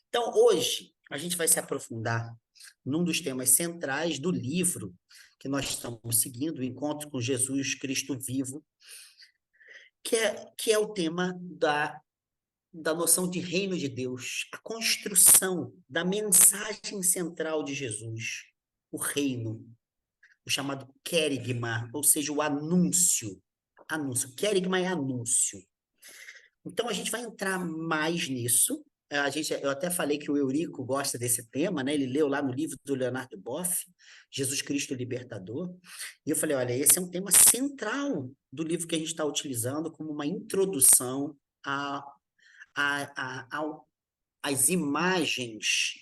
Então, hoje, a gente vai se aprofundar num dos temas centrais do livro que nós estamos seguindo, o Encontro com Jesus Cristo Vivo, que é o tema da noção de reino de Deus, a construção da mensagem central de Jesus, o reino, o chamado querigma, ou seja, o anúncio. Anúncio. Querigma é anúncio. Então, a gente vai entrar mais nisso. Eu até falei que o Eurico gosta desse tema, né? Ele leu lá no livro do Leonardo Boff, Jesus Cristo Libertador. E eu falei, olha, esse é um tema central do livro que a gente está utilizando como uma introdução às imagens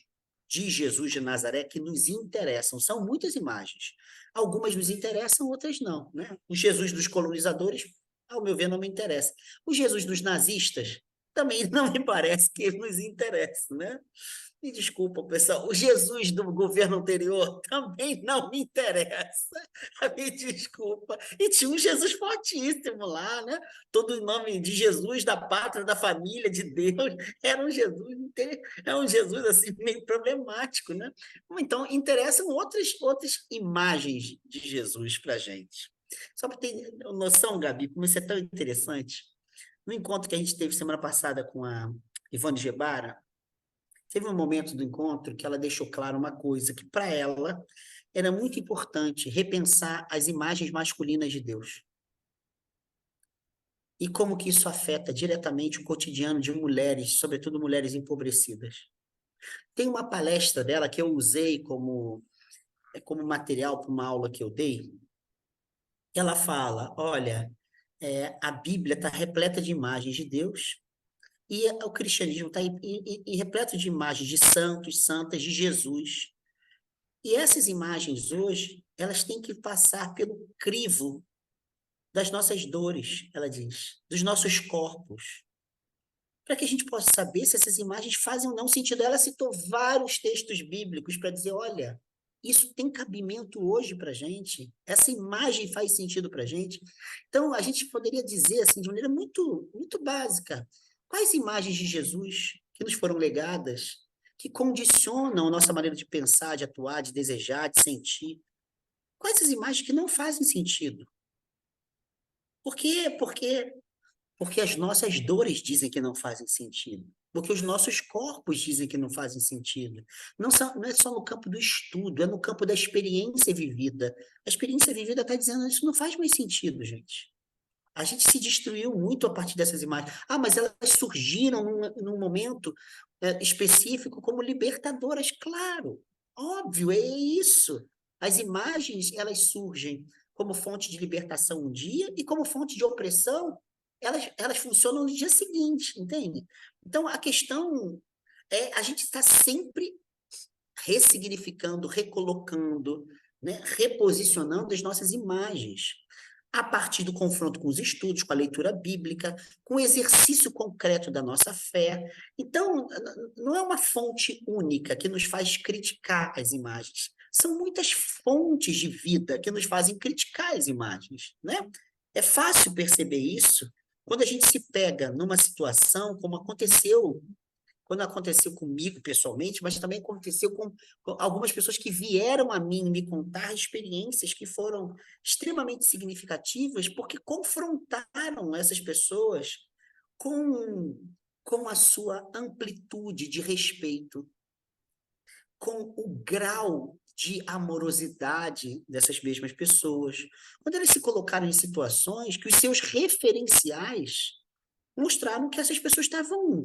de Jesus de Nazaré que nos interessam. São muitas imagens. Algumas nos interessam, outras não, né? O Jesus dos colonizadores, ao meu ver, não me interessa. O Jesus dos nazistas também não me parece que nos interessa, né? Me desculpa, pessoal. O Jesus do governo anterior também não me interessa. Me desculpa. E tinha um Jesus fortíssimo lá, né? Todo o nome de Jesus, da pátria, da família, de Deus. Era um Jesus, é um Jesus assim, meio problemático, né? Então, interessam outras imagens de Jesus para a gente. Só para ter noção, Gabi, como isso é tão interessante. No encontro que a gente teve semana passada com a Ivone Gebara, teve um momento do encontro que ela deixou claro uma coisa, que para ela era muito importante repensar as imagens masculinas de Deus. E como que isso afeta diretamente o cotidiano de mulheres, sobretudo mulheres empobrecidas. Tem uma palestra dela que eu usei como material para uma aula que eu dei. Ela fala, olha, a Bíblia está repleta de imagens de Deus e o cristianismo está repleto de imagens de santos, santas, de Jesus. E essas imagens hoje, elas têm que passar pelo crivo das nossas dores, ela diz, dos nossos corpos, para que a gente possa saber se essas imagens fazem ou não sentido. Ela citou vários textos bíblicos para dizer, olha, isso tem cabimento hoje para a gente, essa imagem faz sentido para a gente. Então, a gente poderia dizer, assim, de maneira muito, muito básica, quais imagens de Jesus que nos foram legadas, que condicionam a nossa maneira de pensar, de atuar, de desejar, de sentir? Quais as imagens que não fazem sentido? Por quê? Porque as nossas dores dizem que não fazem sentido. Porque os nossos corpos dizem que não fazem sentido. Não é só no campo do estudo, é no campo da experiência vivida. A experiência vivida está dizendo que isso não faz mais sentido, gente. A gente se destruiu muito a partir dessas imagens. Ah, mas elas surgiram num momento específico como libertadoras. Claro, óbvio, é isso. As imagens, elas surgem como fonte de libertação um dia e como fonte de opressão, elas funcionam no dia seguinte, entende? Então, a questão é a gente está sempre ressignificando, recolocando, né, reposicionando as nossas imagens a partir do confronto com os estudos, com a leitura bíblica, com o exercício concreto da nossa fé. Então, não é uma fonte única que nos faz criticar as imagens. São muitas fontes de vida que nos fazem criticar as imagens, né? É fácil perceber isso quando a gente se pega numa situação como aconteceu quando aconteceu comigo pessoalmente, mas também aconteceu com algumas pessoas que vieram a mim me contar experiências que foram extremamente significativas, porque confrontaram essas pessoas com, com a sua amplitude de respeito, com o grau de amorosidade dessas mesmas pessoas. Quando elas se colocaram em situações que os seus referenciais mostraram que essas pessoas estavam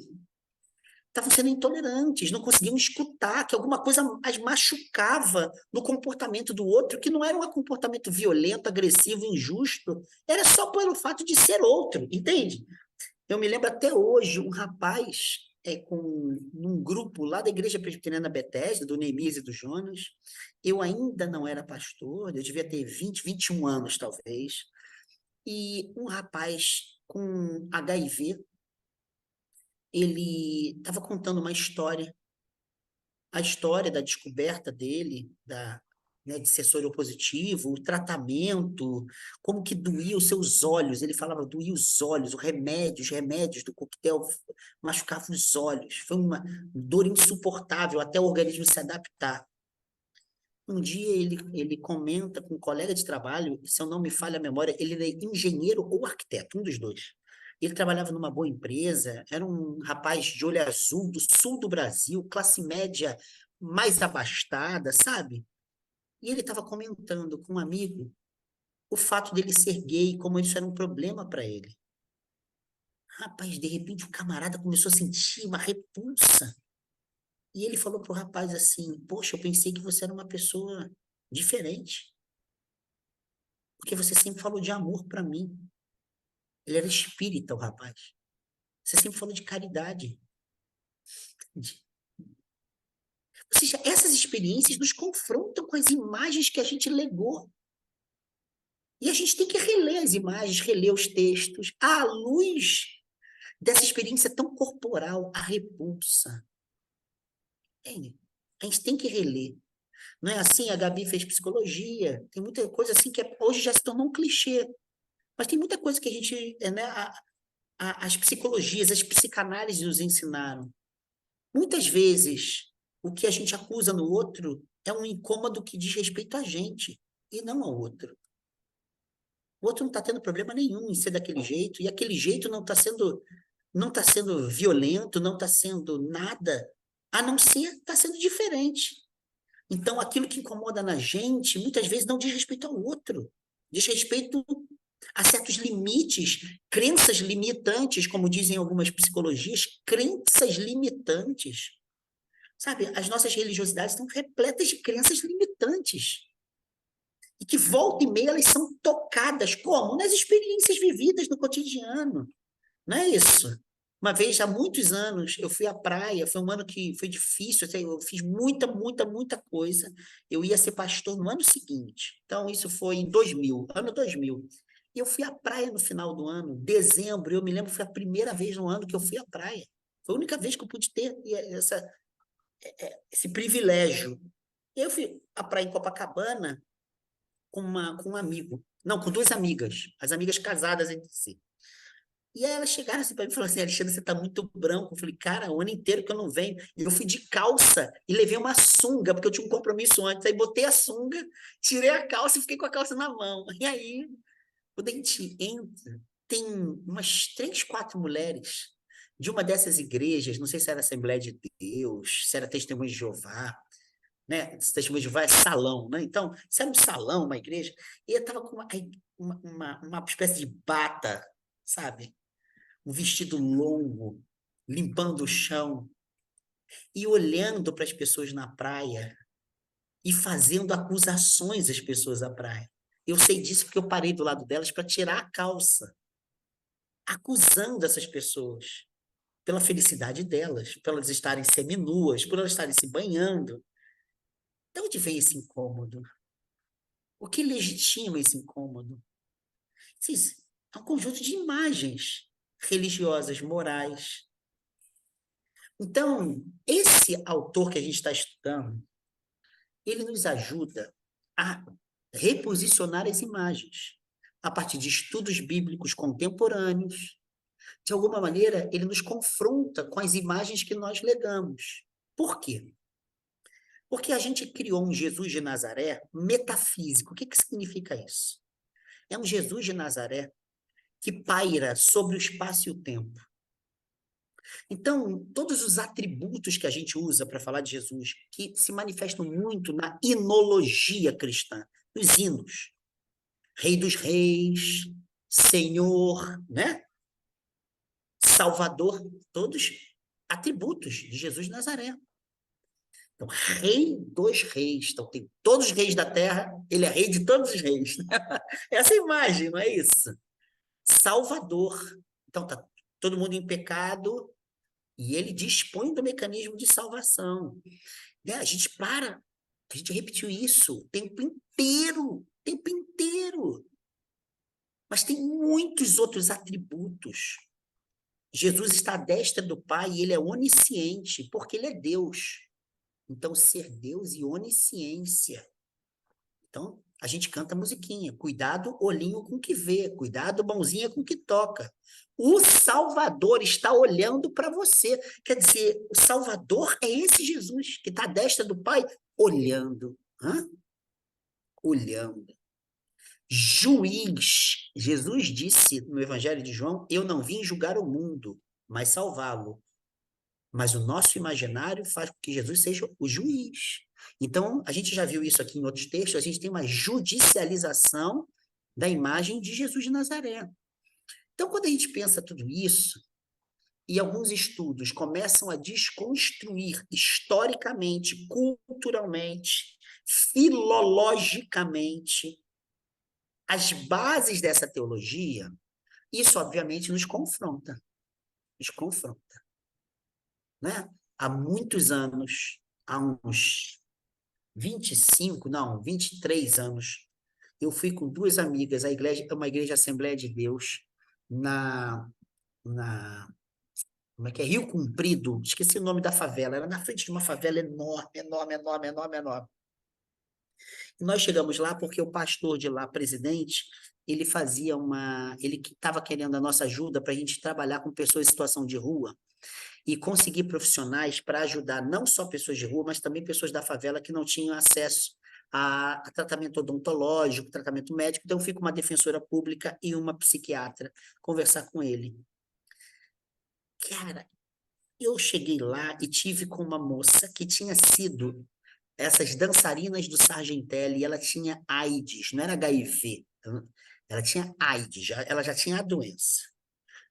sendo intolerantes, não conseguiam escutar, que alguma coisa as machucava no comportamento do outro, que não era um comportamento violento, agressivo, injusto, era só pelo fato de ser outro, entende? Eu me lembro até hoje, um rapaz num grupo lá da Igreja Presbiteriana Bethesda, do Neemias e do Jonas, eu ainda não era pastor, eu devia ter 21 anos, talvez, e um rapaz com HIV, ele estava contando uma história, a história da descoberta dele, né, de ser soropositivo, o tratamento, como que doía os seus olhos. Ele falava, doía os olhos, os remédios do coquetel machucavam os olhos. Foi uma dor insuportável até o organismo se adaptar. Um dia ele comenta com um colega de trabalho, se eu não me falha a memória, ele era engenheiro ou arquiteto, um dos dois. Ele trabalhava numa boa empresa, era um rapaz de olho azul, do sul do Brasil, classe média mais abastada, sabe? E ele estava comentando com um amigo o fato dele ser gay, como isso era um problema para ele. Rapaz, de repente o camarada começou a sentir uma repulsa. E ele falou pro rapaz assim: Poxa, eu pensei que você era uma pessoa diferente, porque você sempre falou de amor para mim. Ele era espírita, o rapaz. Você sempre falou de caridade. Ou seja, essas experiências nos confrontam com as imagens que a gente legou. E a gente tem que reler as imagens, reler os textos, à luz dessa experiência tão corporal, a repulsa. A gente tem que reler. Não é assim? A Gabi fez psicologia, tem muita coisa assim que hoje já se tornou um clichê. Mas tem muita coisa que a gente, né, as psicologias, as psicanálises nos ensinaram. Muitas vezes, o que a gente acusa no outro é um incômodo que diz respeito a gente e não ao outro. O outro não está tendo problema nenhum em ser daquele jeito, e aquele jeito não está sendo violento, não está sendo nada, a não ser está sendo diferente. Então, aquilo que incomoda na gente, muitas vezes não diz respeito ao outro, diz respeito a certos limites, crenças limitantes, como dizem algumas psicologias, crenças limitantes. Sabe, as nossas religiosidades estão repletas de crenças limitantes. E que volta e meia elas são tocadas, como? Nas experiências vividas no cotidiano. Não é isso? Uma vez, há muitos anos, eu fui à praia, foi um ano que foi difícil, assim, eu fiz muita, muita, muita coisa. Eu ia ser pastor no ano seguinte. Então, isso foi em 2000, ano 2000. E eu fui à praia no final do ano, dezembro, eu me lembro, foi a primeira vez no ano que eu fui à praia. Foi a única vez que eu pude ter esse privilégio. E eu fui à praia em Copacabana com um amigo. Não, com duas amigas. As amigas casadas entre si. E aí elas chegaram assim para mim e falaram assim, Alexandre, você tá muito branco. Eu falei, cara, o ano inteiro que eu não venho. E eu fui de calça e levei uma sunga, porque eu tinha um compromisso antes. Aí botei a sunga, tirei a calça e fiquei com a calça na mão. E aí, quando a gente entra, tem umas 3, 4 mulheres de uma dessas igrejas, não sei se era Assembleia de Deus, se era Testemunho de Jeová, né? Testemunho de Jeová é salão, né? Então, se era um salão, uma igreja, e eu estava com uma espécie de bata, sabe? Um vestido longo, limpando o chão e olhando para as pessoas na praia e fazendo acusações às pessoas da praia. Eu sei disso porque eu parei do lado delas para tirar a calça, acusando essas pessoas pela felicidade delas, por elas estarem seminuas, por elas estarem se banhando. De onde vem esse incômodo? O que legitima esse incômodo? Sim, é um conjunto de imagens religiosas, morais. Então, esse autor que a gente está estudando, ele nos ajuda a reposicionar as imagens a partir de estudos bíblicos contemporâneos. De alguma maneira, ele nos confronta com as imagens que nós legamos. Por quê? Porque a gente criou um Jesus de Nazaré metafísico. O que significa isso? É um Jesus de Nazaré que paira sobre o espaço e o tempo. Então, todos os atributos que a gente usa para falar de Jesus, que se manifestam muito na hinologia cristã, nos hinos. Rei dos reis, Senhor, né? Salvador, todos atributos de Jesus de Nazaré. Então, rei dos reis. Então, tem todos os reis da terra, ele é rei de todos os reis. Essa imagem, não é isso? Salvador. Então, tá todo mundo em pecado e ele dispõe do mecanismo de salvação. Né? A gente repetiu isso o tempo inteiro. Mas tem muitos outros atributos Jesus está à destra do Pai e ele é onisciente, porque ele é Deus. Então, ser Deus e onisciência. Então, a gente canta musiquinha. Cuidado, olhinho com o que vê. Cuidado, mãozinha com o que toca. O Salvador está olhando para você. Quer dizer, o Salvador é esse Jesus, que está à destra do Pai, olhando. Hã? Olhando. Juiz. Jesus disse no Evangelho de João: eu não vim julgar o mundo, mas salvá-lo. Mas o nosso imaginário faz com que Jesus seja o juiz. Então, a gente já viu isso aqui em outros textos, a gente tem uma judicialização da imagem de Jesus de Nazaré. Então, quando a gente pensa tudo isso, e alguns estudos começam a desconstruir historicamente, culturalmente, filologicamente, as bases dessa teologia, isso obviamente nos confronta, né? Há muitos anos, há uns 25, não, 23 anos, eu fui com duas amigas, a igreja é uma igreja Assembleia de Deus, na, na, como é que é? Rio Comprido, esqueci o nome da favela, era na frente de uma favela enorme, enorme, enorme, enorme, enorme. E nós chegamos lá porque o pastor de lá, presidente, ele estava querendo a nossa ajuda para a gente trabalhar com pessoas em situação de rua, e conseguir profissionais para ajudar não só pessoas de rua, mas também pessoas da favela que não tinham acesso a tratamento odontológico, tratamento médico. Então, eu fui com uma defensora pública e uma psiquiatra conversar com ele. Cara, eu cheguei lá e tive com uma moça que tinha sido essas dançarinas do Sargentelli, e ela tinha AIDS, não era HIV, ela tinha AIDS, ela já tinha a doença.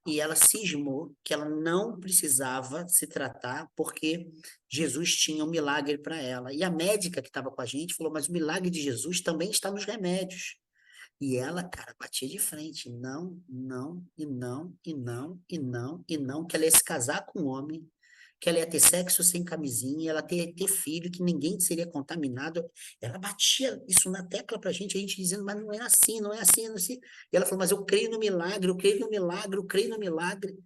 E ela cismou que ela não precisava se tratar porque Jesus tinha um milagre para ela. E a médica que estava com a gente falou, mas o milagre de Jesus também está nos remédios. E ela, cara, batia de frente, não, não, e não, e não, e não, e não, que ela ia se casar com um homem, que ela ia ter sexo sem camisinha, ela ia ter filho, que ninguém seria contaminado. Ela batia isso na tecla pra gente, a gente dizendo, mas não é assim, não é assim, não é assim. E ela falou, mas eu creio no milagre, eu creio no milagre, eu creio no milagre.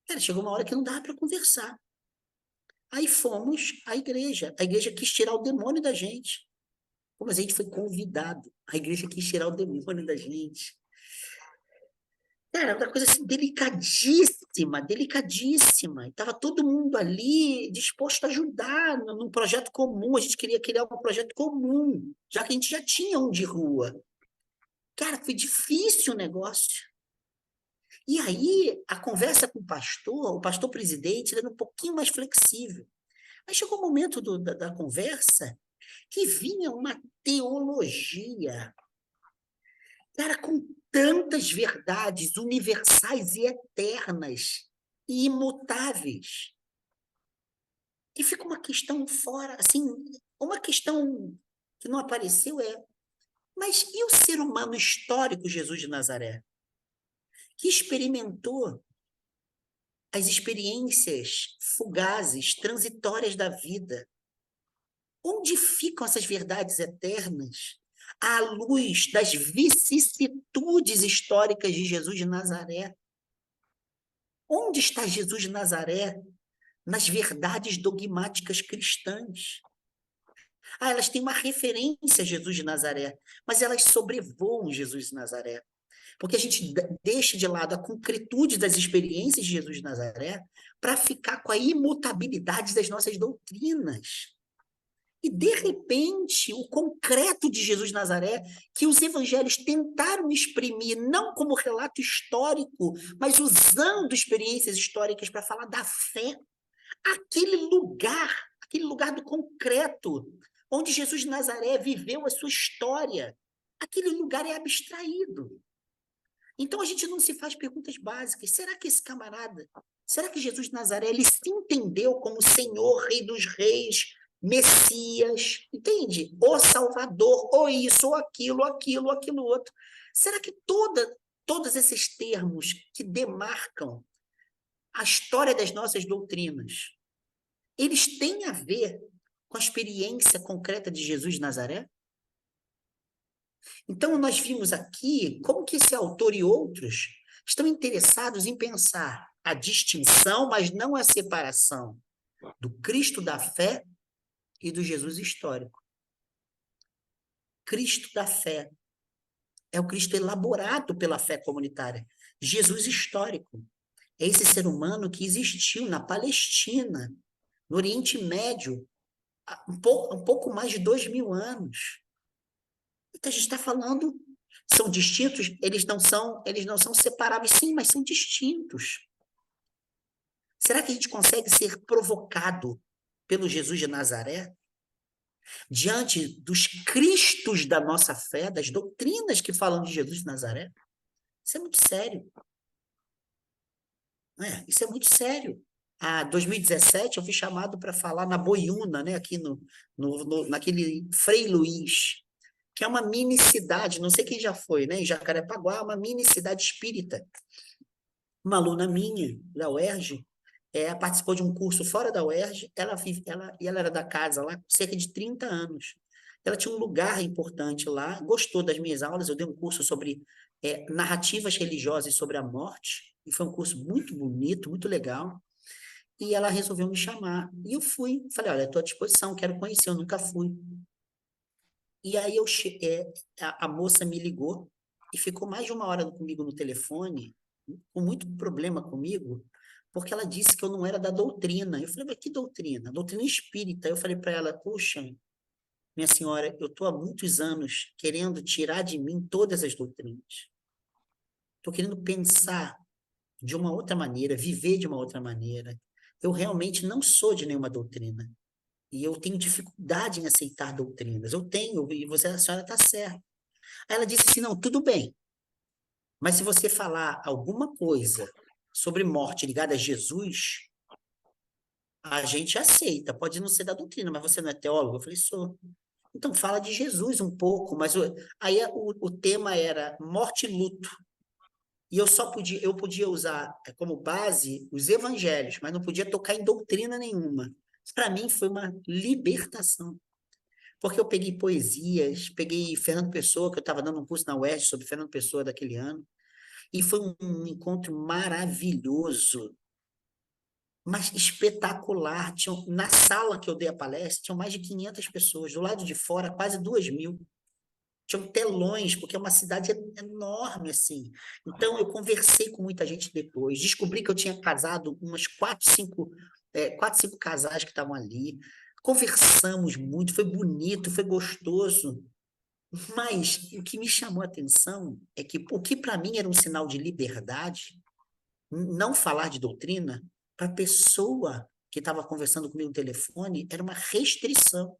Cara, chegou uma hora que não dava para conversar. Aí fomos à igreja, a igreja quis tirar o demônio da gente. Como a gente foi convidado, a igreja quis tirar o demônio da gente. Cara, uma coisa assim, delicadíssima, delicadíssima. E tava todo mundo ali disposto a ajudar num projeto comum. A gente queria criar um projeto comum, já que a gente já tinha um de rua. Cara, foi difícil o negócio. E aí, a conversa com o pastor presidente, ele era um pouquinho mais flexível. Aí chegou o momento da conversa que vinha uma teologia, cara, com tantas verdades universais e eternas e imutáveis. E fica uma questão fora, assim, uma questão que não apareceu mas e o ser humano histórico Jesus de Nazaré, que experimentou as experiências fugazes, transitórias da vida? Onde ficam essas verdades eternas à luz das vicissitudes históricas de Jesus de Nazaré? Onde está Jesus de Nazaré nas verdades dogmáticas cristãs? Ah, elas têm uma referência a Jesus de Nazaré, mas elas sobrevoam Jesus de Nazaré. Porque a gente deixa de lado a concretude das experiências de Jesus de Nazaré para ficar com a imutabilidade das nossas doutrinas. E, de repente, o concreto de Jesus de Nazaré, que os evangelhos tentaram exprimir, não como relato histórico, mas usando experiências históricas para falar da fé, aquele lugar do concreto, onde Jesus de Nazaré viveu a sua história, aquele lugar é abstraído. Então, a gente não se faz perguntas básicas. Será que esse camarada, será que Jesus de Nazaré, ele se entendeu como Senhor, Rei dos Reis, Messias, entende? O Salvador, ou isso, ou aquilo, aquilo outro. Será que todos esses termos que demarcam a história das nossas doutrinas, eles têm a ver com a experiência concreta de Jesus de Nazaré? Então, nós vimos aqui como que esse autor e outros estão interessados em pensar a distinção, mas não a separação do Cristo da fé e do Jesus histórico. Cristo da fé é o Cristo elaborado pela fé comunitária. Jesus histórico é esse ser humano que existiu na Palestina, no Oriente Médio, há um pouco mais de 2000 anos. Então a gente está falando, são distintos, eles não são separáveis, sim, mas são distintos. Será que a gente consegue ser provocado pelo Jesus de Nazaré? Diante dos cristos da nossa fé, das doutrinas que falam de Jesus de Nazaré? Isso é muito sério. Não é? Isso é muito sério. Em 2017, eu fui chamado para falar na Boiúna, né, aqui naquele Frei Luís, que é uma mini cidade, não sei quem já foi, né, em Jacarepaguá, uma mini cidade espírita. Uma aluna minha, da UERJ, participou de um curso fora da UERJ, ela era da casa lá, cerca de 30 anos. Ela tinha um lugar importante lá, gostou das minhas aulas, eu dei um curso sobre narrativas religiosas sobre a morte, e foi um curso muito bonito, muito legal, e ela resolveu me chamar. E eu fui, falei, olha, estou à disposição, quero conhecer, eu nunca fui. E aí a moça me ligou e ficou mais de uma hora comigo no telefone, com muito problema comigo, porque ela disse que eu não era da doutrina. Eu falei, mas que doutrina? Doutrina espírita. Eu falei para ela, puxa, minha senhora, eu estou há muitos anos querendo tirar de mim todas as doutrinas. Estou querendo pensar de uma outra maneira, viver de uma outra maneira. Eu realmente não sou de nenhuma doutrina. E eu tenho dificuldade em aceitar doutrinas. Eu tenho, e a senhora está certa. Aí ela disse assim, não, tudo bem. Mas se você falar alguma coisa sobre morte ligada a Jesus, a gente aceita. Pode não ser da doutrina, mas você não é teólogo? Eu falei, sou. Então fala de Jesus um pouco, mas aí o tema era morte e luto. E eu podia usar como base os evangelhos, mas não podia tocar em doutrina nenhuma. Para mim foi uma libertação. Porque eu peguei poesias, peguei Fernando Pessoa, que eu estava dando um curso na UERJ sobre Fernando Pessoa daquele ano, e foi um encontro maravilhoso, mas espetacular. Na sala que eu dei a palestra, tinham mais de 500 pessoas, do lado de fora, quase 2.000. Tinham telões, porque é uma cidade enorme, assim. Então, eu conversei com muita gente depois, descobri que eu tinha casado umas 4, 5 casais que estavam ali. Conversamos muito, foi bonito, foi gostoso. Mas o que me chamou a atenção é que o que para mim era um sinal de liberdade, não falar de doutrina, para a pessoa que estava conversando comigo no telefone, era uma restrição.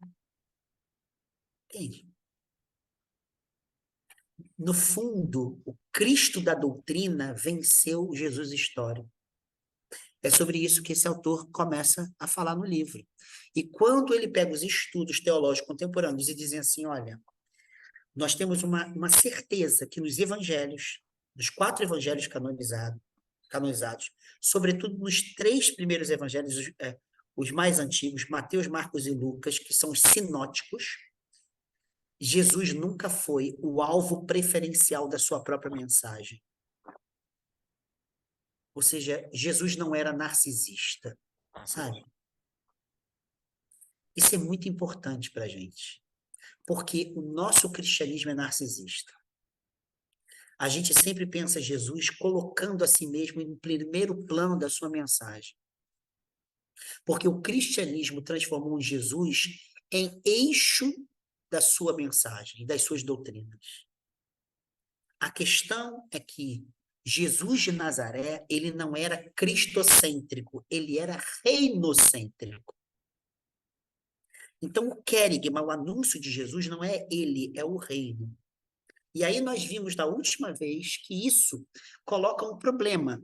Entende? No fundo, o Cristo da doutrina venceu o Jesus histórico. É sobre isso que esse autor começa a falar no livro. E quando ele pega os estudos teológicos contemporâneos e dizem assim, olha, nós temos uma certeza que nos evangelhos, nos 4 evangelhos canonizados, sobretudo nos 3 primeiros evangelhos, os mais antigos, Mateus, Marcos e Lucas, que são os sinóticos, Jesus nunca foi o alvo preferencial da sua própria mensagem. Ou seja, Jesus não era narcisista, sabe? Isso é muito importante para a gente, porque o nosso cristianismo é narcisista. A gente sempre pensa Jesus colocando a si mesmo em primeiro plano da sua mensagem. Porque o cristianismo transformou Jesus em eixo da sua mensagem, das suas doutrinas. A questão é que Jesus de Nazaré, ele não era cristocêntrico, ele era reinocêntrico. Então, o querigma, o anúncio de Jesus, não é ele, é o reino. E aí nós vimos da última vez que isso coloca um problema,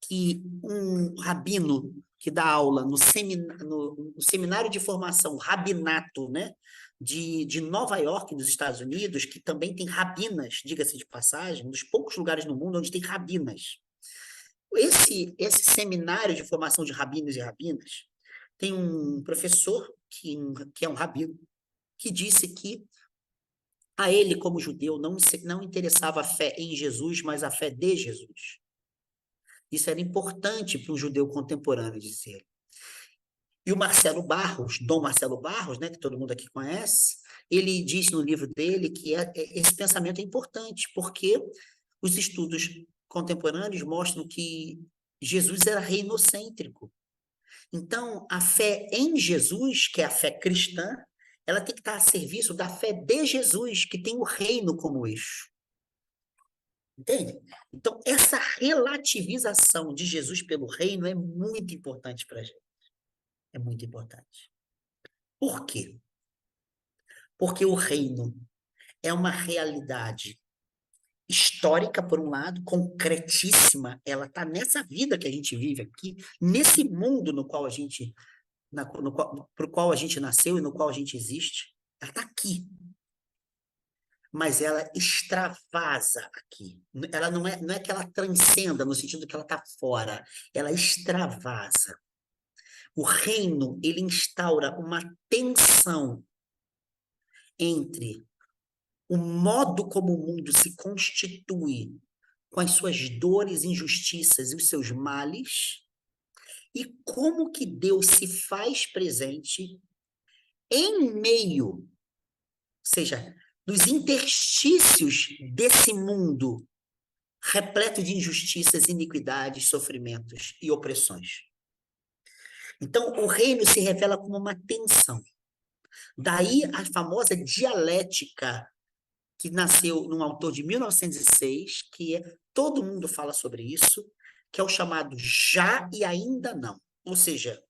que um rabino que dá aula no seminário de formação, rabinato, né, de Nova York, nos Estados Unidos, que também tem rabinas, diga-se de passagem, um dos poucos lugares no mundo onde tem rabinas. Esse seminário de formação de rabinos e rabinas tem um professor que é um rabino, que disse que a ele, como judeu, não interessava a fé em Jesus, mas a fé de Jesus. Isso era importante para um judeu contemporâneo dizer. E o Marcelo Barros, Dom Marcelo Barros, né, que todo mundo aqui conhece, ele diz no livro dele que esse pensamento é importante, porque os estudos contemporâneos mostram que Jesus era reinocêntrico. Então, a fé em Jesus, que é a fé cristã, ela tem que estar a serviço da fé de Jesus, que tem o reino como eixo. Entende? Então, essa relativização de Jesus pelo reino é muito importante para a gente. É muito importante. Por quê? Porque o reino é uma realidade histórica, por um lado, concretíssima, ela está nessa vida que a gente vive aqui, nesse mundo no qual a gente, pro qual a gente nasceu e no qual a gente existe, ela está aqui. Mas ela extravasa aqui. Ela não é que ela transcenda no sentido que ela está fora, ela extravasa. O reino, ele instaura uma tensão entre o modo como o mundo se constitui com as suas dores, injustiças e os seus males, e como que Deus se faz presente em meio, ou seja, nos interstícios desse mundo repleto de injustiças, iniquidades, sofrimentos e opressões. Então, o reino se revela como uma tensão. Daí a famosa dialética que nasceu num autor de 1906, todo mundo fala sobre isso, que é o chamado já e ainda não. Ou seja,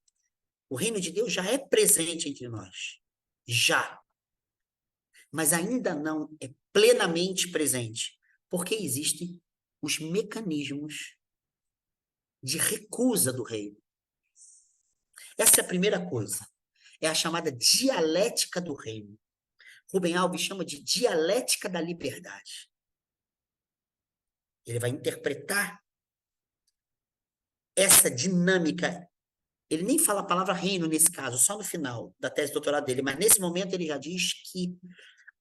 o reino de Deus já é presente entre nós. Já. Mas ainda não é plenamente presente, porque existem os mecanismos de recusa do reino. Essa é a primeira coisa. É a chamada dialética do reino. Rubem Alves chama de dialética da liberdade. Ele vai interpretar essa dinâmica. Ele nem fala a palavra reino nesse caso, só no final da tese de doutorado dele, mas nesse momento ele já diz que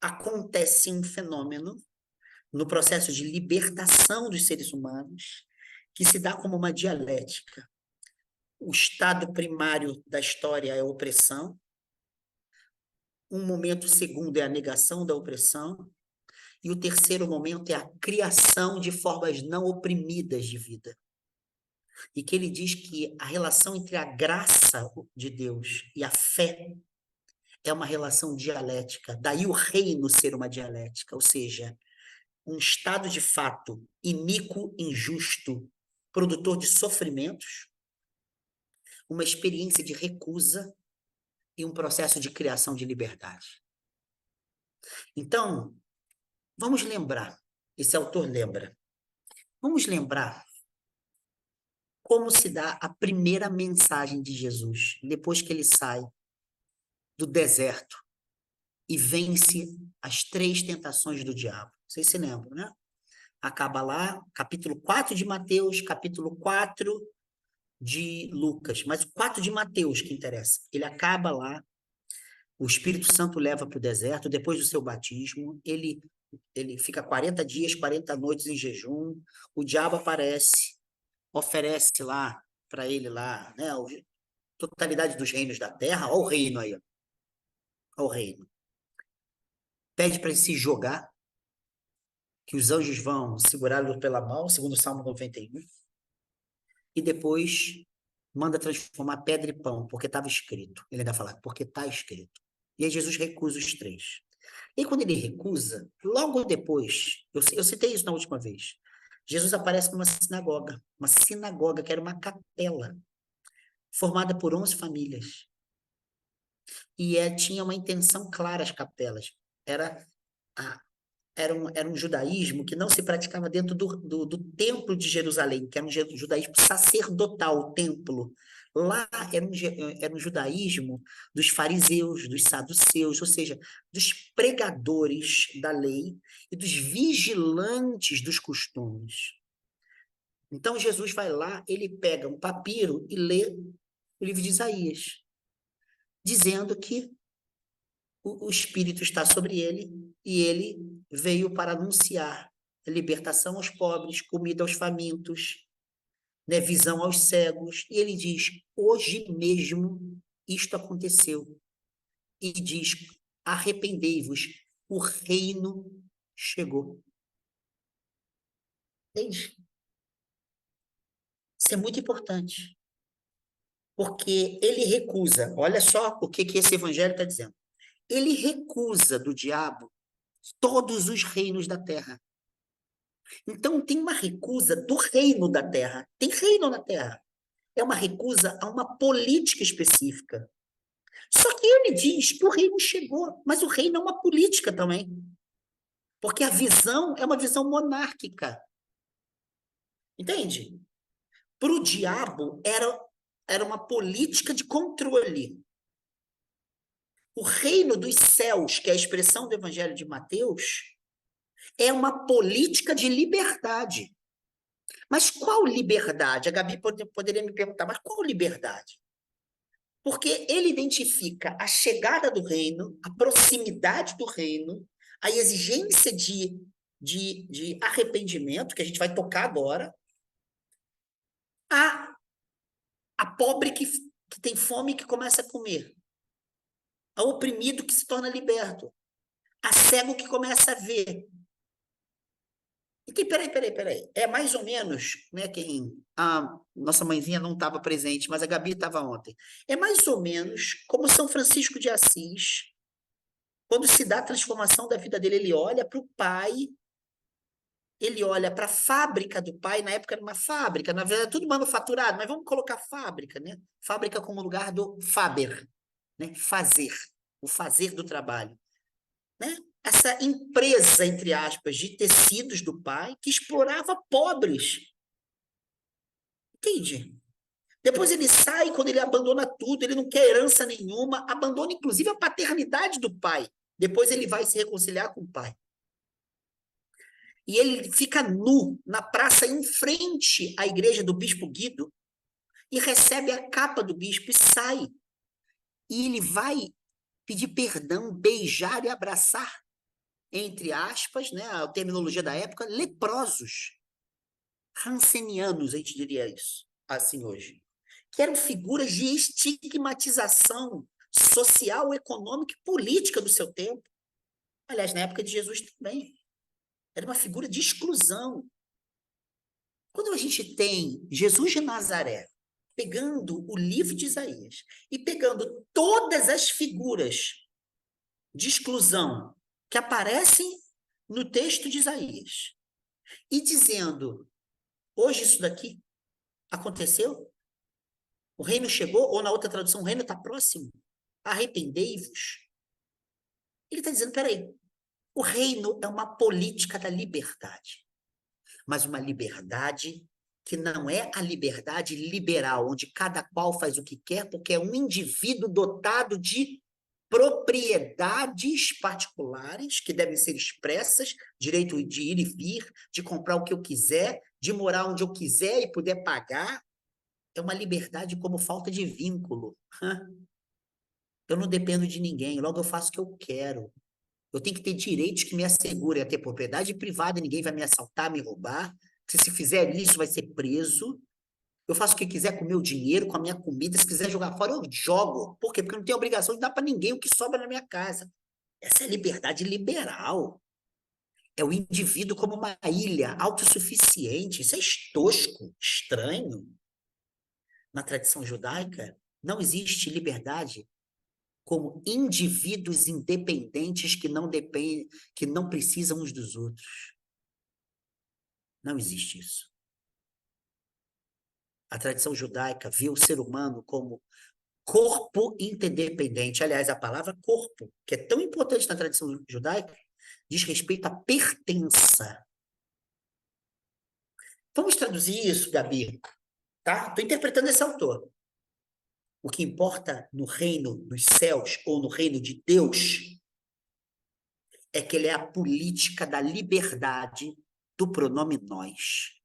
acontece um fenômeno no processo de libertação dos seres humanos que se dá como uma dialética. O estado primário da história é a opressão, um momento segundo é a negação da opressão, e o terceiro momento é a criação de formas não oprimidas de vida. E que ele diz que a relação entre a graça de Deus e a fé é uma relação dialética. Daí o reino ser uma dialética, ou seja, um estado de fato iníquo, injusto, produtor de sofrimentos, uma experiência de recusa e um processo de criação de liberdade. Então, vamos lembrar, esse autor lembra, vamos lembrar como se dá a primeira mensagem de Jesus, depois que ele sai do deserto e vence as 3 tentações do diabo. Vocês se lembram, né? Acaba lá, capítulo 4 de Mateus, capítulo 4 de Lucas, mas o 4 de Mateus que interessa. Ele acaba lá, o Espírito Santo leva para o deserto, depois do seu batismo, ele fica 40 dias, 40 noites em jejum, o diabo aparece, oferece lá para ele lá, né, a totalidade dos reinos da terra, olha o reino aí, olha o reino. Pede para ele se jogar, que os anjos vão segurá-lo pela mão, segundo o Salmo 91, e depois manda transformar pedra em pão, porque estava escrito. Ele ainda fala, porque está escrito. E aí Jesus recusa os 3. E quando ele recusa, logo depois, eu citei isso na última vez, Jesus aparece numa sinagoga que era uma capela, formada por 11 famílias. E tinha uma intenção clara as capelas. Era um judaísmo que não se praticava dentro do templo de Jerusalém, que era um judaísmo sacerdotal, o templo. Lá era um judaísmo dos fariseus, dos saduceus, ou seja, dos pregadores da lei e dos vigilantes dos costumes. Então Jesus vai lá, ele pega um papiro e lê o livro de Isaías, dizendo que o Espírito está sobre ele e ele veio para anunciar libertação aos pobres, comida aos famintos, né, visão aos cegos, e ele diz, hoje mesmo isto aconteceu. E diz, arrependei-vos, o reino chegou. Entende? Isso é muito importante, porque ele recusa, olha só o que esse evangelho está dizendo, ele recusa do diabo todos os reinos da terra. Então, tem uma recusa do reino da terra. Tem reino na terra. É uma recusa a uma política específica. Só que ele diz que o reino chegou, mas o reino é uma política também. Porque a visão é uma visão monárquica. Entende? Para o diabo, era uma política de controle. O reino dos céus, que é a expressão do evangelho de Mateus, é uma política de liberdade. Mas qual liberdade? A Gabi poderia me perguntar, mas qual liberdade? Porque ele identifica a chegada do reino, a proximidade do reino, a exigência de arrependimento, que a gente vai tocar agora, a pobre que tem fome e que começa a comer, a oprimido que se torna liberto, a cego que começa a ver. E peraí. É mais ou menos, né, a nossa mãezinha não estava presente, mas a Gabi estava ontem. É mais ou menos como São Francisco de Assis, quando se dá a transformação da vida dele, ele olha para o pai, ele olha para a fábrica do pai, na época era uma fábrica, na verdade tudo manufaturado, mas vamos colocar fábrica, né? Fábrica como lugar do faber, né? Fazer, o fazer do trabalho, né? Essa empresa, entre aspas, de tecidos do pai, que explorava pobres. Entende? Depois ele sai, quando ele abandona tudo, ele não quer herança nenhuma, abandona inclusive a paternidade do pai. Depois ele vai se reconciliar com o pai. E ele fica nu na praça em frente à igreja do bispo Guido e recebe a capa do bispo e sai. E ele vai pedir perdão, beijar e abraçar, entre aspas, né, a terminologia da época, leprosos, rancenianos, a gente diria isso, assim hoje, que eram figuras de estigmatização social, econômica e política do seu tempo. Aliás, na época de Jesus também. Era uma figura de exclusão. Quando a gente tem Jesus de Nazaré, pegando o livro de Isaías e pegando todas as figuras de exclusão que aparecem no texto de Isaías e dizendo, hoje isso daqui aconteceu? O reino chegou? Ou na outra tradução, o reino está próximo? Arrependei-vos. Ele está dizendo, peraí, o reino é uma política da liberdade, mas uma liberdade que não é a liberdade liberal, onde cada qual faz o que quer, porque é um indivíduo dotado de propriedades particulares que devem ser expressas, direito de ir e vir, de comprar o que eu quiser, de morar onde eu quiser e puder pagar. É uma liberdade como falta de vínculo. Eu não dependo de ninguém, logo eu faço o que eu quero. Eu tenho que ter direitos que me assegurem a ter propriedade privada, ninguém vai me assaltar, me roubar. Se fizer isso, vai ser preso. Eu faço o que quiser com o meu dinheiro, com a minha comida. Se quiser jogar fora, eu jogo. Por quê? Porque eu não tenho obrigação de dar para ninguém o que sobra na minha casa. Essa é a liberdade liberal. É o indivíduo como uma ilha, autossuficiente. Isso é tosco, estranho. Na tradição judaica, não existe liberdade como indivíduos independentes que não precisam uns dos outros. Não existe isso. A tradição judaica vê o ser humano como corpo interdependente. Aliás, a palavra corpo, que é tão importante na tradição judaica, diz respeito à pertença. Vamos traduzir isso, Gabi, tá? Estou interpretando esse autor. O que importa no reino dos céus ou no reino de Deus é que ele é a política da liberdade do pronome nós.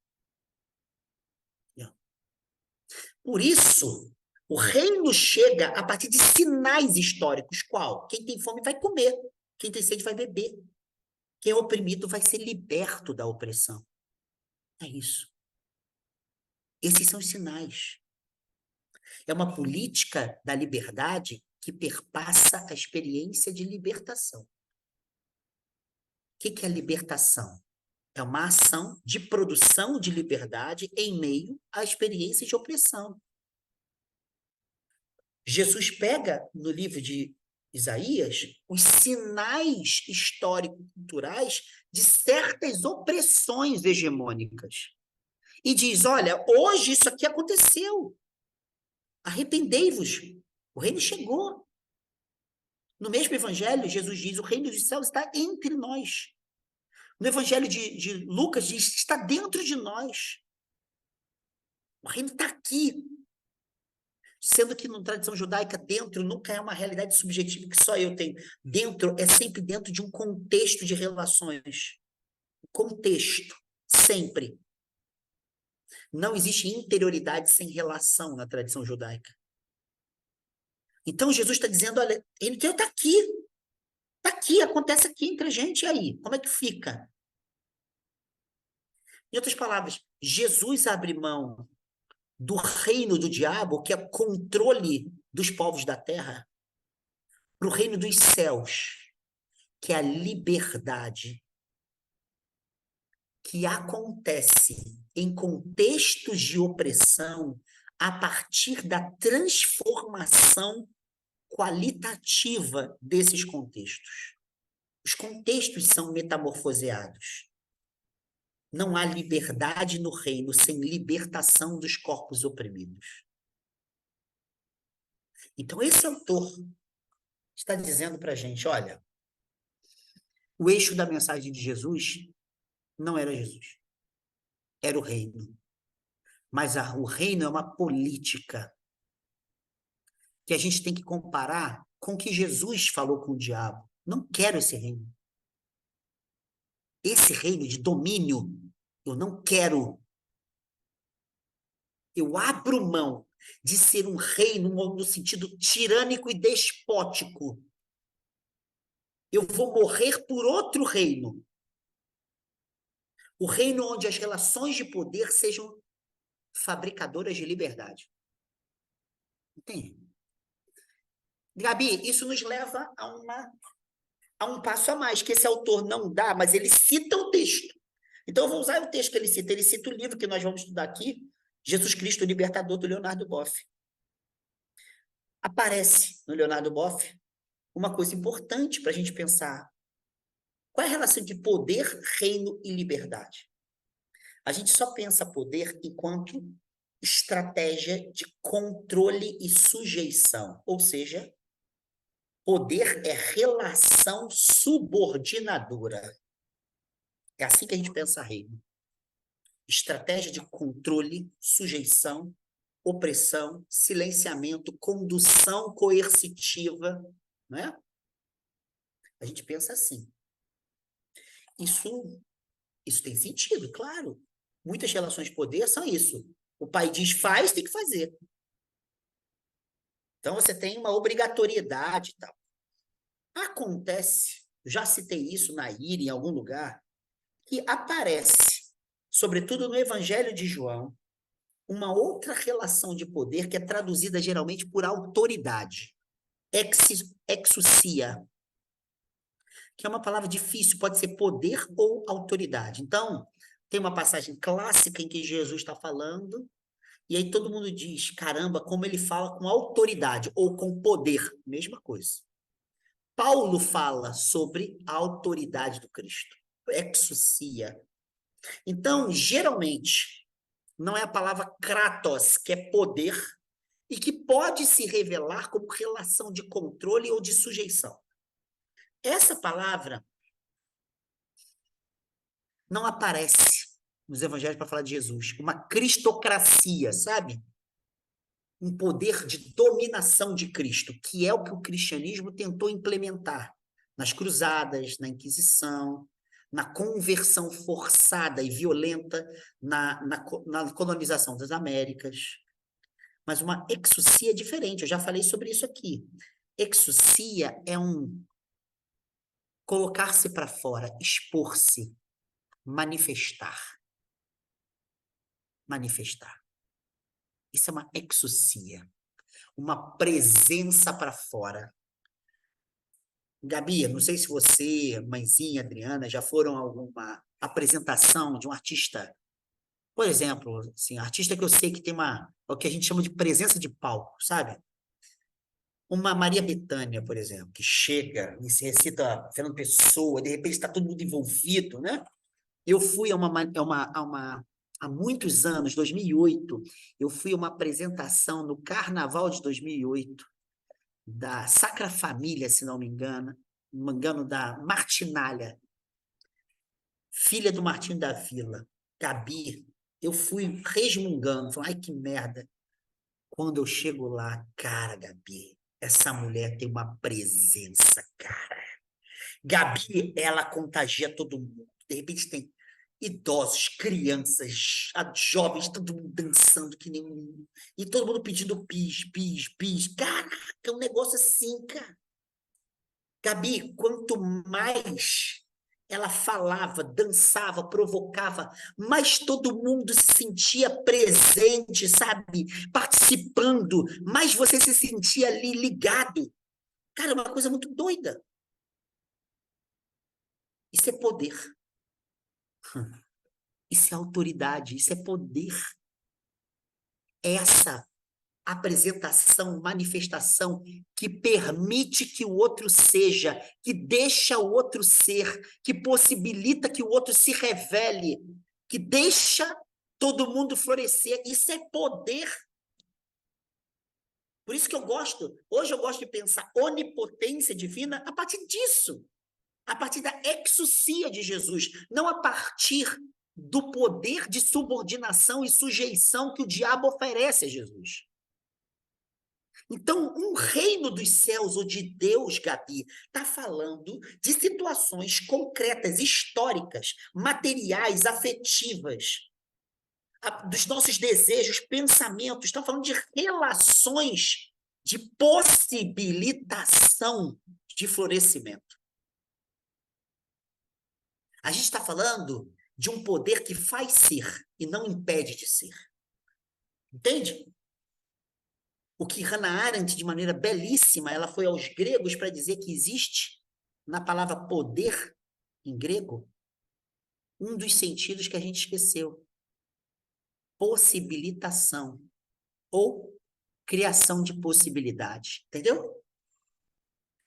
Por isso, o reino chega a partir de sinais históricos. Qual? Quem tem fome vai comer. Quem tem sede vai beber. Quem é oprimido vai ser liberto da opressão. É isso. Esses são os sinais. É uma política da liberdade que perpassa a experiência de libertação. O que é libertação? É uma ação de produção de liberdade em meio à experiência de opressão. Jesus pega no livro de Isaías os sinais histórico-culturais de certas opressões hegemônicas. E diz, olha, hoje isso aqui aconteceu. Arrependei-vos. O reino chegou. No mesmo evangelho, Jesus diz, o reino dos céus está entre nós. No evangelho de Lucas diz, está dentro de nós. O reino está aqui. Sendo que na tradição judaica, dentro nunca é uma realidade subjetiva que só eu tenho. Dentro é sempre dentro de um contexto de relações. Contexto, sempre. Não existe interioridade sem relação na tradição judaica. Então Jesus está dizendo, olha, ele está aqui. Está aqui, acontece aqui entre a gente, e aí? Como é que fica? Em outras palavras, Jesus abre mão do reino do diabo, que é controle dos povos da terra, para o reino dos céus, que é a liberdade, que acontece em contextos de opressão a partir da transformação qualitativa desses contextos. Os contextos são metamorfoseados. Não há liberdade no reino sem libertação dos corpos oprimidos. Então, esse autor está dizendo para a gente, olha, o eixo da mensagem de Jesus não era Jesus, era o reino. Mas o reino é uma política que a gente tem que comparar com o que Jesus falou com o diabo. Não quero esse reino. Esse reino de domínio, eu não quero. Eu abro mão de ser um reino no sentido tirânico e despótico. Eu vou morrer por outro reino. O reino onde as relações de poder sejam fabricadoras de liberdade. Entende? Gabi, isso nos leva a um passo a mais, que esse autor não dá, mas ele cita o texto. Então, eu vou usar o texto que ele cita. Ele cita o livro que nós vamos estudar aqui, Jesus Cristo, o Libertador, do Leonardo Boff. Aparece no Leonardo Boff uma coisa importante para a gente pensar. Qual é a relação de poder, reino e liberdade? A gente só pensa poder enquanto estratégia de controle e sujeição, ou seja, poder é relação subordinadora. É assim que a gente pensa reino. Estratégia de controle, sujeição, opressão, silenciamento, condução coercitiva, não é? A gente pensa assim. Isso tem sentido, claro. Muitas relações de poder são isso. O pai diz faz, tem que fazer. Então você tem uma obrigatoriedade e tal. Acontece, já citei isso na IRA, em algum lugar, que aparece, sobretudo no Evangelho de João, uma outra relação de poder que é traduzida geralmente por autoridade. Exousia, que é uma palavra difícil, pode ser poder ou autoridade. Então, tem uma passagem clássica em que Jesus está falando, e aí todo mundo diz, caramba, como ele fala com autoridade ou com poder, mesma coisa. Paulo fala sobre a autoridade do Cristo, exousia. Então, geralmente, não é a palavra kratos, que é poder, e que pode se revelar como relação de controle ou de sujeição. Essa palavra não aparece nos evangelhos para falar de Jesus. Uma cristocracia, sabe? Um poder de dominação de Cristo, que é o que o cristianismo tentou implementar nas cruzadas, na Inquisição, na conversão forçada e violenta na colonização das Américas. Mas uma exousia é diferente, eu já falei sobre isso aqui. Exousia é um colocar-se para fora, expor-se, manifestar. Manifestar. Isso é uma exousia, uma presença para fora. Gabi, não sei se você, mãezinha, Adriana, já foram a alguma apresentação de um artista, por exemplo, assim, artista que eu sei que tem o que a gente chama de presença de palco, sabe? Uma Maria Bethânia, por exemplo, que chega e se recita Fernando Pessoa, de repente está todo mundo envolvido, né? Eu fui há muitos anos, 2008, eu fui a uma apresentação no Carnaval de 2008, da Sacra Família, se não me engano, da Martinalha, filha do Martim da Vila, Gabi. Eu fui resmungando, falei, ai que merda. Quando eu chego lá, cara, Gabi, essa mulher tem uma presença, cara. Gabi, ela contagia todo mundo. De repente tem idosos, crianças, jovens, todo mundo dançando que nem um... E todo mundo pedindo bis, bis, bis. Caraca, é um negócio assim, cara. Gabi, quanto mais ela falava, dançava, provocava, mais todo mundo se sentia presente, sabe? Participando, mais você se sentia ali ligado. Cara, é uma coisa muito doida. Isso é poder. Isso é autoridade, isso é poder. Essa apresentação, manifestação que permite que o outro seja, que deixa o outro ser, que possibilita que o outro se revele, que deixa todo mundo florescer. Isso é poder. Por isso que hoje eu gosto de pensar onipotência divina a partir disso, a partir da exousia de Jesus, não a partir do poder de subordinação e sujeição que o diabo oferece a Jesus. Então, um reino dos céus ou de Deus, Gabi, está falando de situações concretas, históricas, materiais, afetivas, dos nossos desejos, pensamentos, está falando de relações de possibilitação de florescimento. A gente está falando de um poder que faz ser e não impede de ser. Entende? O que Hannah Arendt, de maneira belíssima, ela foi aos gregos para dizer que existe, na palavra poder, em grego, um dos sentidos que a gente esqueceu. Possibilitação, ou criação de possibilidades. Entendeu?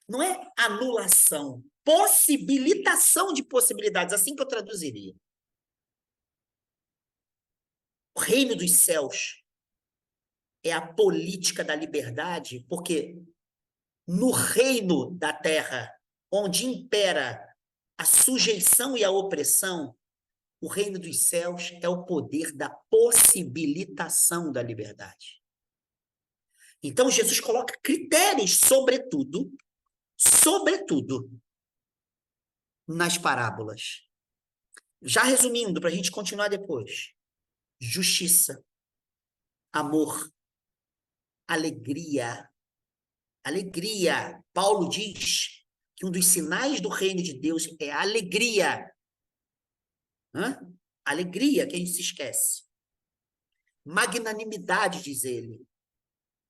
Não é anulação, possibilitação de possibilidades, assim que eu traduziria. O reino dos céus é a política da liberdade, porque no reino da terra, onde impera a sujeição e a opressão, o reino dos céus é o poder da possibilitação da liberdade. Então, Jesus coloca critérios, sobretudo, nas parábolas. Já resumindo, para a gente continuar depois. Justiça, amor, alegria. Alegria. Paulo diz que um dos sinais do reino de Deus é a alegria. Alegria, que a gente se esquece. Magnanimidade, diz ele.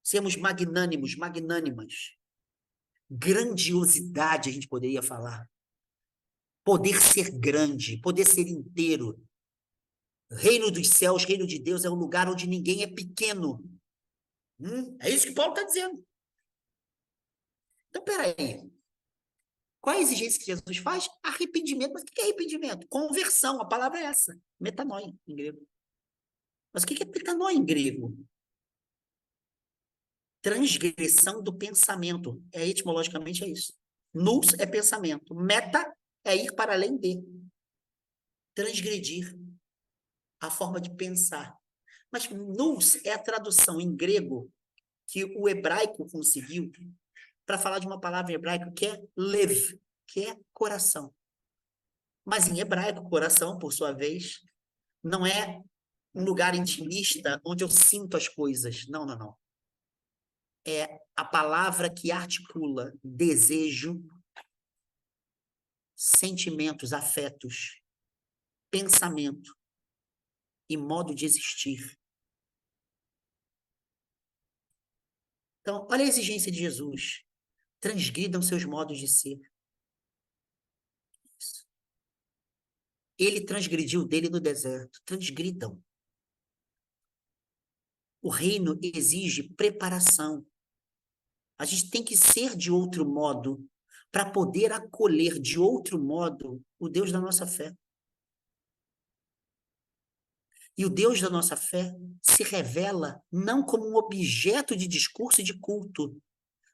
Sermos magnânimos, magnânimas. Grandiosidade, a gente poderia falar. Poder ser grande, poder ser inteiro. Reino dos céus, reino de Deus é um lugar onde ninguém é pequeno. É isso que Paulo está dizendo. Então, peraí. Qual é a exigência que Jesus faz? Arrependimento. Mas o que é arrependimento? Conversão, a palavra é essa. Metanoia, em grego. Mas o que é metanoia em grego? Transgressão do pensamento. Etimologicamente é isso. Nous é pensamento. Meta é ir para além de. Transgredir a forma de pensar. Mas nous é a tradução em grego que o hebraico conseguiu para falar de uma palavra em hebraico que é lev, que é coração. Mas em hebraico, coração, por sua vez, não é um lugar intimista onde eu sinto as coisas. Não, não, não. É a palavra que articula desejo, sentimentos, afetos, pensamento e modo de existir. Então, olha a exigência de Jesus. Transgridam seus modos de ser. Ele transgrediu dele no deserto. Transgridam. O reino exige preparação. A gente tem que ser de outro modo para poder acolher de outro modo o Deus da nossa fé. E o Deus da nossa fé se revela não como um objeto de discurso e de culto,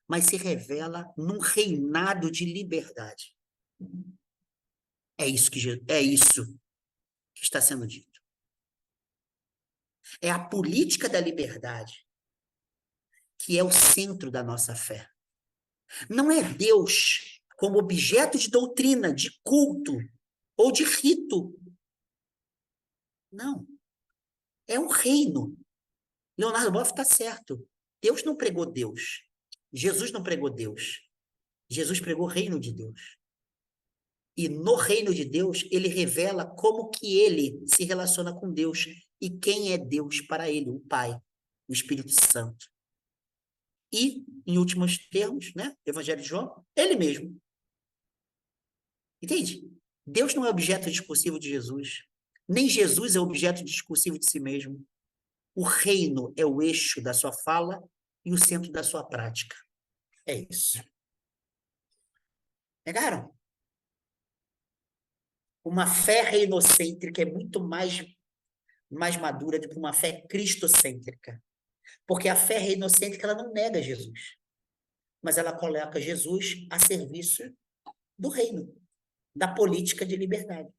mas se revela num reinado de liberdade. É isso que está sendo dito. É a política da liberdade que é o centro da nossa fé. Não é Deus como objeto de doutrina, de culto ou de rito. Não. É um reino. Leonardo Boff está certo. Deus não pregou Deus. Jesus não pregou Deus. Jesus pregou o reino de Deus. E no reino de Deus, ele revela como que ele se relaciona com Deus e quem é Deus para ele, o Pai, o Espírito Santo. E, em últimos termos, né, Evangelho de João, ele mesmo. Entende? Deus não é objeto discursivo de Jesus. Nem Jesus é objeto discursivo de si mesmo. O reino é o eixo da sua fala e o centro da sua prática. É isso. Pegaram? Uma fé reinocêntrica é muito mais madura do que uma fé cristocêntrica. Porque a fé reinocêntrica ela não nega Jesus, mas ela coloca Jesus a serviço do reino, da política de liberdade.